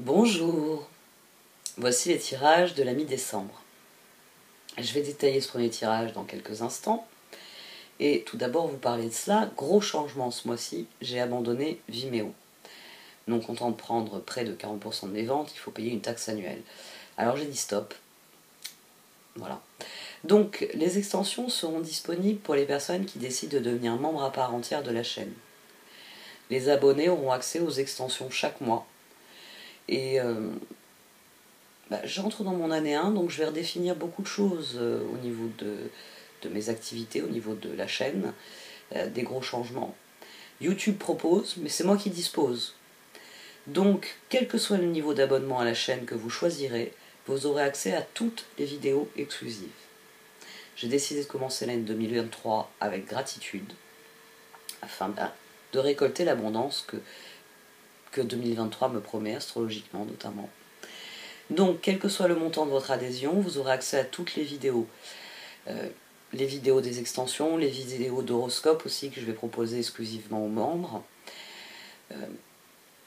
Bonjour, voici les tirages de la mi-décembre. Je vais détailler ce premier tirage dans quelques instants. Et tout d'abord vous parler de cela, gros changement ce mois-ci, j'ai abandonné Vimeo. Non content de prendre près de 40% de mes ventes, il faut payer une taxe annuelle. Alors j'ai dit stop. Voilà. Donc les extensions seront disponibles pour les personnes qui décident de devenir membres à part entière de la chaîne. Les abonnés auront accès aux extensions chaque mois. Et j'entre dans mon année 1, donc je vais redéfinir beaucoup de choses au niveau de mes activités, au niveau de la chaîne, des gros changements. YouTube propose, mais c'est moi qui dispose. Donc, quel que soit le niveau d'abonnement à la chaîne que vous choisirez, vous aurez accès à toutes les vidéos exclusives. J'ai décidé de commencer l'année 2023 avec gratitude, afin de récolter l'abondance que 2023 me promet, astrologiquement notamment. Donc, quel que soit le montant de votre adhésion, vous aurez accès à toutes les vidéos. Les vidéos des extensions, les vidéos d'horoscope aussi que je vais proposer exclusivement aux membres.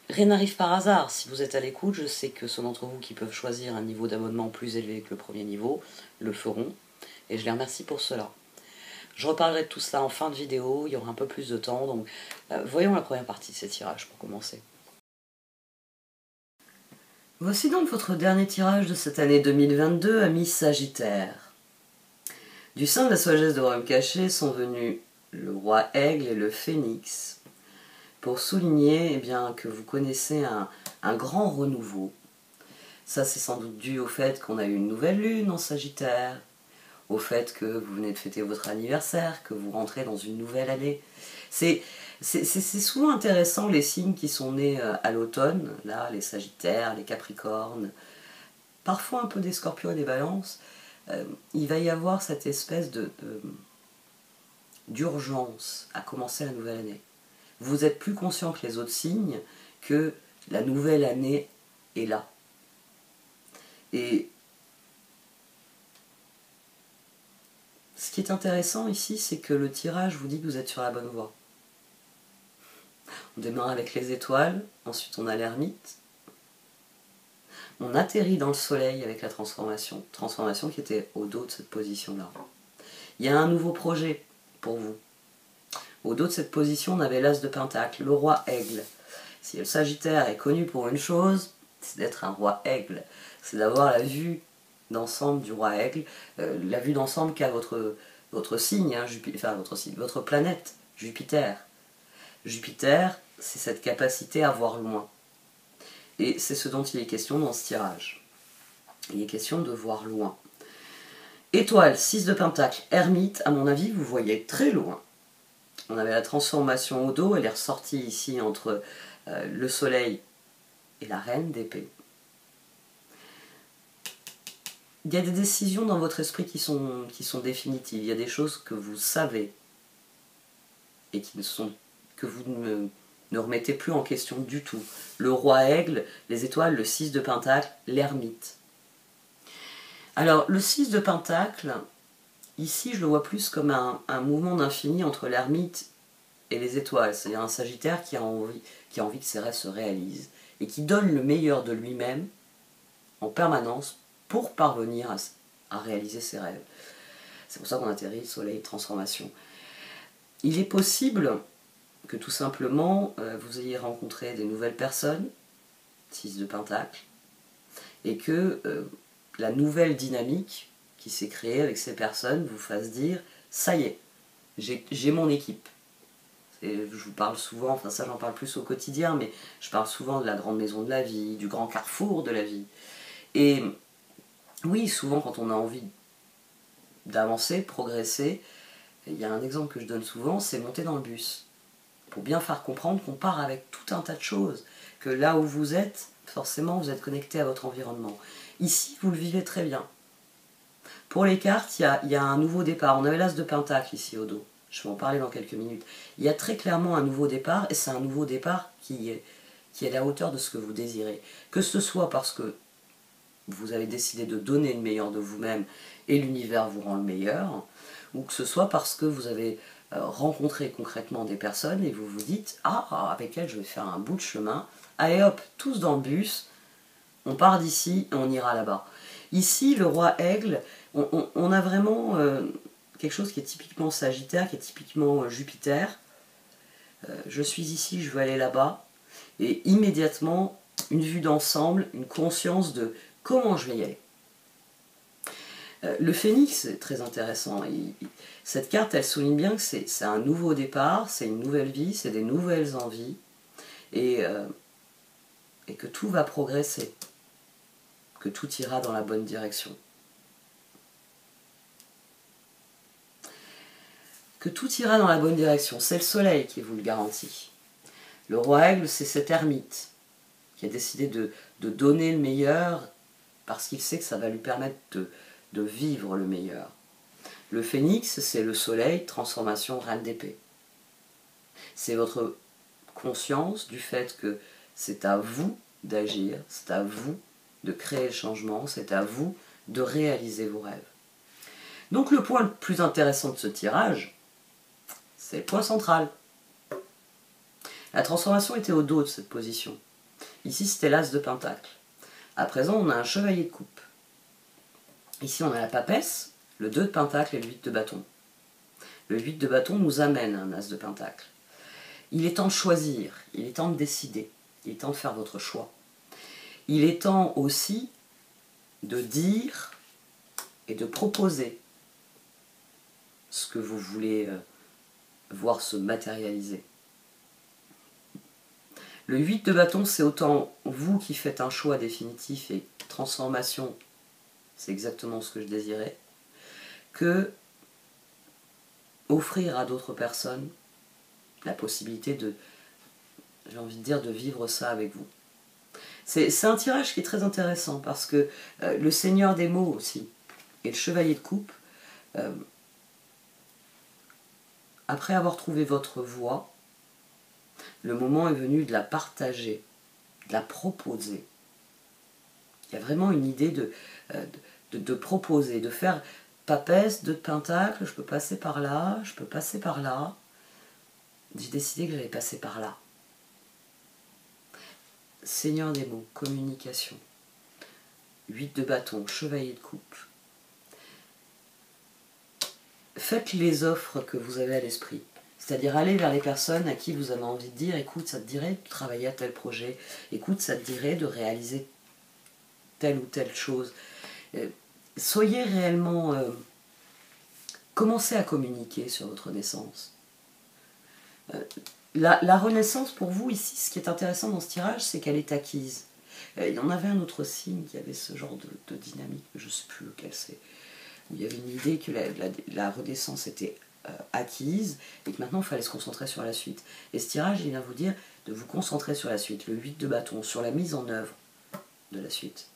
Rien n'arrive par hasard. Si vous êtes à l'écoute, je sais que ceux d'entre vous qui peuvent choisir un niveau d'abonnement plus élevé que le premier niveau le feront. Et je les remercie pour cela. Je reparlerai de tout cela en fin de vidéo, il y aura un peu plus de temps. Donc, voyons la première partie de ces tirages pour commencer. Voici donc votre dernier tirage de cette année 2022 à mi-Sagittaire. Du sein de la sagesse de Royaume Caché sont venus le roi aigle et le phénix pour souligner que vous connaissez un grand renouveau. Ça, c'est sans doute dû au fait qu'on a eu une nouvelle lune en Sagittaire, au fait que vous venez de fêter votre anniversaire, que vous rentrez dans une nouvelle année. C'est souvent intéressant les signes qui sont nés à l'automne, là, les Sagittaires, les Capricornes, parfois un peu des Scorpions et des Balances. Il va y avoir cette espèce d'urgence à commencer la nouvelle année. Vous êtes plus conscient que les autres signes que la nouvelle année est là. Et ce qui est intéressant ici, c'est que le tirage vous dit que vous êtes sur la bonne voie. On démarre avec les étoiles, ensuite on a l'ermite. On atterrit dans le soleil avec la transformation qui était au dos de cette position-là. Il y a un nouveau projet pour vous. Au dos de cette position, on avait l'as de pentacle, le roi aigle. Si le Sagittaire est connu pour une chose, c'est d'être un roi aigle. C'est d'avoir la vue d'ensemble du roi aigle, la vue d'ensemble qu'a votre signe, hein, votre planète, Jupiter. Jupiter, c'est cette capacité à voir loin. Et c'est ce dont il est question dans ce tirage. Il est question de voir loin. Étoile, 6 de pentacle, ermite, à mon avis, vous voyez très loin. On avait la transformation au dos, elle est ressortie ici entre le soleil et la reine d'épée. Il y a des décisions dans votre esprit qui sont définitives. Il y a des choses que vous savez et que vous ne remettez plus en question du tout. Le roi aigle, les étoiles, le 6 de pentacle, l'ermite. Alors, le 6 de pentacle, ici, je le vois plus comme un mouvement d'infini entre l'ermite et les étoiles. C'est-à-dire un Sagittaire qui a envie que ses rêves se réalisent et qui donne le meilleur de lui-même en permanence pour parvenir à réaliser ses rêves. C'est pour ça qu'on atterrit soleil, transformation. Il est possible que tout simplement vous ayez rencontré des nouvelles personnes, 6 de pentacle, et que la nouvelle dynamique qui s'est créée avec ces personnes vous fasse dire « ça y est, j'ai mon équipe ». Je vous parle souvent, enfin ça j'en parle plus au quotidien, mais je parle souvent de la grande maison de la vie, du grand carrefour de la vie. Et oui, souvent quand on a envie d'avancer, progresser, il y a un exemple que je donne souvent, c'est monter dans le bus. Pour bien faire comprendre qu'on part avec tout un tas de choses, que là où vous êtes, forcément vous êtes connecté à votre environnement. Ici, vous le vivez très bien. Pour les cartes, il y a un nouveau départ. On avait l'as de pentacle ici au dos. Je vais en parler dans quelques minutes. Il y a très clairement un nouveau départ, et c'est un nouveau départ qui est à la hauteur de ce que vous désirez. Que ce soit parce que vous avez décidé de donner le meilleur de vous-même et l'univers vous rend le meilleur, ou que ce soit parce que vous avez rencontré concrètement des personnes et vous vous dites « Ah, avec elles je vais faire un bout de chemin, allez hop, tous dans le bus, On part d'ici et on ira là-bas. Ici, le roi aigle, on a vraiment quelque chose qui est typiquement Sagittaire, qui est typiquement Jupiter. Je suis ici, je veux aller là-bas. Et immédiatement, une vue d'ensemble, une conscience de comment je vais y aller. Le phénix est très intéressant. Cette carte, elle souligne bien que c'est un nouveau départ, c'est une nouvelle vie, c'est des nouvelles envies, et que tout va progresser, que tout ira dans la bonne direction. Que tout ira dans la bonne direction, c'est le soleil qui vous le garantit. Le roi aigle, c'est cet ermite qui a décidé de donner le meilleur parce qu'il sait que ça va lui permettre de vivre le meilleur. Le phénix, c'est le soleil, transformation, reine d'épée. C'est votre conscience du fait que c'est à vous d'agir, c'est à vous de créer le changement, c'est à vous de réaliser vos rêves. Donc le point le plus intéressant de ce tirage, c'est le point central. La transformation était au dos de cette position. Ici, c'était l'as de pentacle. À présent, on a un chevalier de coupe. Ici, on a la papesse, le 2 de pentacle et le 8 de bâton. Le 8 de bâton nous amène à un as de pentacle. Il est temps de choisir, il est temps de décider, il est temps de faire votre choix. Il est temps aussi de dire et de proposer ce que vous voulez voir se matérialiser. Le 8 de bâton, c'est autant vous qui faites un choix définitif et transformation, c'est exactement ce que je désirais, que offrir à d'autres personnes la possibilité de, j'ai envie de dire, de vivre ça avec vous. C'est un tirage qui est très intéressant parce que le seigneur des mots aussi et le chevalier de coupe, après avoir trouvé votre voie, le moment est venu de la partager, de la proposer. Il y a vraiment une idée de proposer, de faire papesse, 2 de pentacle, je peux passer par là, je peux passer par là. J'ai décidé que j'allais passer par là. Seigneur des mots, communication. 8 de bâton, chevalier de coupe. Faites les offres que vous avez à l'esprit. C'est-à-dire aller vers les personnes à qui vous avez envie de dire, écoute, ça te dirait de travailler à tel projet, écoute, ça te dirait de réaliser telle ou telle chose. Soyez réellement... commencez à communiquer sur votre naissance. La renaissance, pour vous, ici, ce qui est intéressant dans ce tirage, c'est qu'elle est acquise. Il y en avait un autre signe qui avait ce genre de dynamique, mais je ne sais plus lequel c'est. Où il y avait une idée que la renaissance était acquise et que maintenant il fallait se concentrer sur la suite. Et ce tirage, il vient vous dire de vous concentrer sur la suite, le 8 de bâton, sur la mise en œuvre de la suite,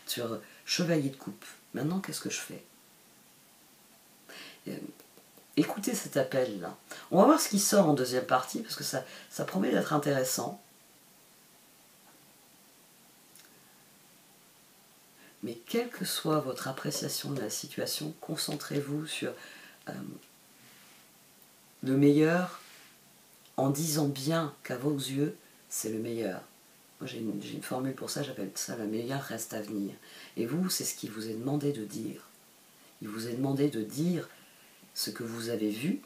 sur chevalier de coupe. Maintenant, qu'est-ce que je fais ? Écoutez cet appel-là. On va voir ce qui sort en deuxième partie, parce que ça promet d'être intéressant. Mais quelle que soit votre appréciation de la situation, concentrez-vous sur le meilleur en disant bien qu'à vos yeux, c'est le meilleur. Moi, j'ai une formule pour ça, j'appelle ça le meilleur reste à venir. Et vous, c'est ce qu'il vous est demandé de dire. Il vous est demandé de dire ce que vous avez vu,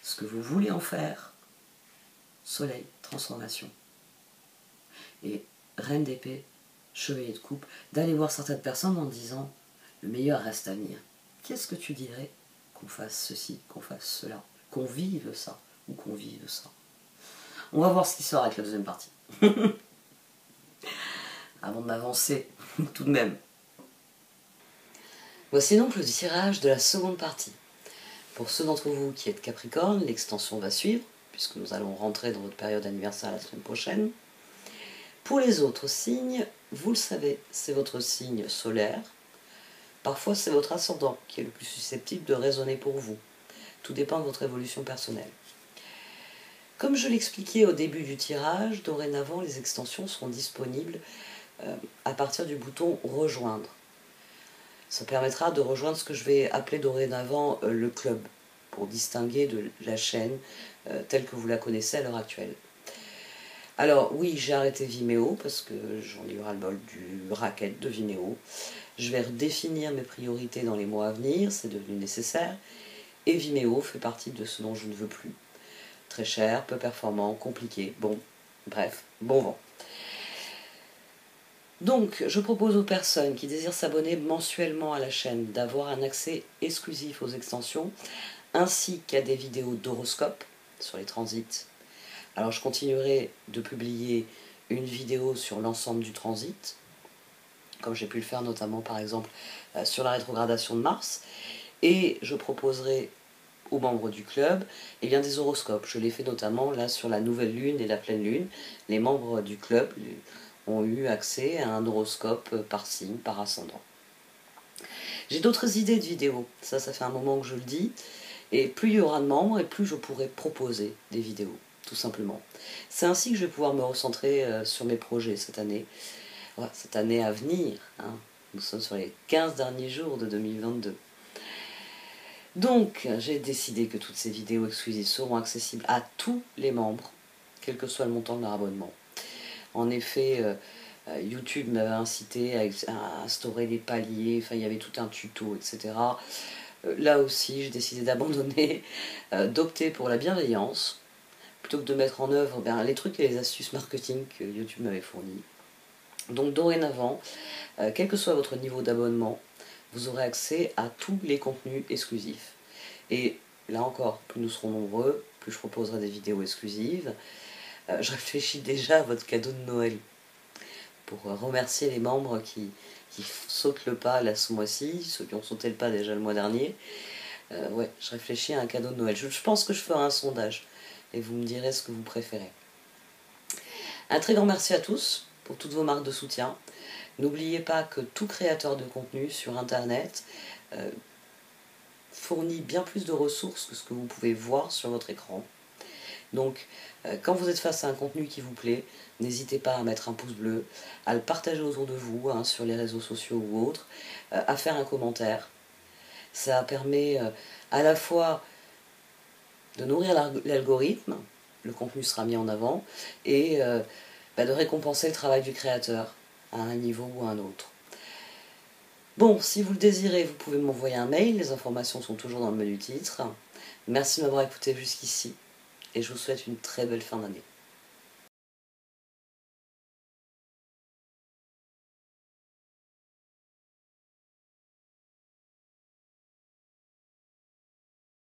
ce que vous voulez en faire. Soleil, transformation. Et reine d'épée, chevalier de coupe, d'aller voir certaines personnes en disant le meilleur reste à venir. Qu'est-ce que tu dirais qu'on fasse ceci, qu'on fasse cela, qu'on vive ça ou qu'on vive ça? On va voir ce qui sort avec la deuxième partie. Avant de m'avancer, tout de même. Voici donc le tirage de la seconde partie. Pour ceux d'entre vous qui êtes Capricorne, l'extension va suivre, puisque nous allons rentrer dans votre période anniversaire la semaine prochaine. Pour les autres signes, vous le savez, c'est votre signe solaire. Parfois, c'est votre ascendant qui est le plus susceptible de résonner pour vous. Tout dépend de votre évolution personnelle. Comme je l'expliquais au début du tirage, dorénavant, les extensions seront disponibles à partir du bouton « Rejoindre ». Ça permettra de rejoindre ce que je vais appeler dorénavant le club, pour distinguer de la chaîne telle que vous la connaissez à l'heure actuelle. Alors oui, j'ai arrêté Vimeo parce que j'en ai eu ras-le-bol du racket de Vimeo. Je vais redéfinir mes priorités dans les mois à venir, c'est devenu nécessaire. Et Vimeo fait partie de ce dont je ne veux plus. Très cher, peu performant, compliqué, bon, bref, bon vent. Donc, je propose aux personnes qui désirent s'abonner mensuellement à la chaîne d'avoir un accès exclusif aux extensions, ainsi qu'à des vidéos d'horoscope sur les transits. Alors, je continuerai de publier une vidéo sur l'ensemble du transit, comme j'ai pu le faire notamment par exemple sur la rétrogradation de Mars, et je proposerai aux membres du club des horoscopes. Je l'ai fait notamment là sur la nouvelle lune et la pleine lune. Les membres du club ont eu accès à un horoscope par signe, par ascendant. J'ai d'autres idées de vidéos, ça fait un moment que je le dis, et plus il y aura de membres et plus je pourrai proposer des vidéos, tout simplement. C'est ainsi que je vais pouvoir me recentrer sur mes projets cette année à venir. Hein. Nous sommes sur les 15 derniers jours de 2022. Donc, j'ai décidé que toutes ces vidéos exclusives seront accessibles à tous les membres, quel que soit le montant de leur abonnement. En effet, YouTube m'avait incité à instaurer des paliers, enfin il y avait tout un tuto, etc. Là aussi, j'ai décidé d'abandonner, d'opter pour la bienveillance, plutôt que de mettre en œuvre les trucs et les astuces marketing que YouTube m'avait fournis. Donc dorénavant, quel que soit votre niveau d'abonnement, vous aurez accès à tous les contenus exclusifs. Et là encore, plus nous serons nombreux, plus je proposerai des vidéos exclusives. Je réfléchis déjà à votre cadeau de Noël pour remercier les membres qui sautent le pas là ce mois-ci, ceux qui ont sauté le pas déjà le mois dernier. Ouais, je réfléchis à un cadeau de Noël. Je pense que je ferai un sondage et vous me direz ce que vous préférez. Un très grand merci à tous pour toutes vos marques de soutien. N'oubliez pas que tout créateur de contenu sur Internet fournit bien plus de ressources que ce que vous pouvez voir sur votre écran. Donc, quand vous êtes face à un contenu qui vous plaît, n'hésitez pas à mettre un pouce bleu, à le partager autour de vous, hein, sur les réseaux sociaux ou autres, à faire un commentaire. Ça permet à la fois de nourrir l'algorithme, le contenu sera mis en avant, et de récompenser le travail du créateur à un niveau ou à un autre. Bon, si vous le désirez, vous pouvez m'envoyer un mail, les informations sont toujours dans le menu titre. Merci de m'avoir écouté jusqu'ici, et je vous souhaite une très belle fin d'année.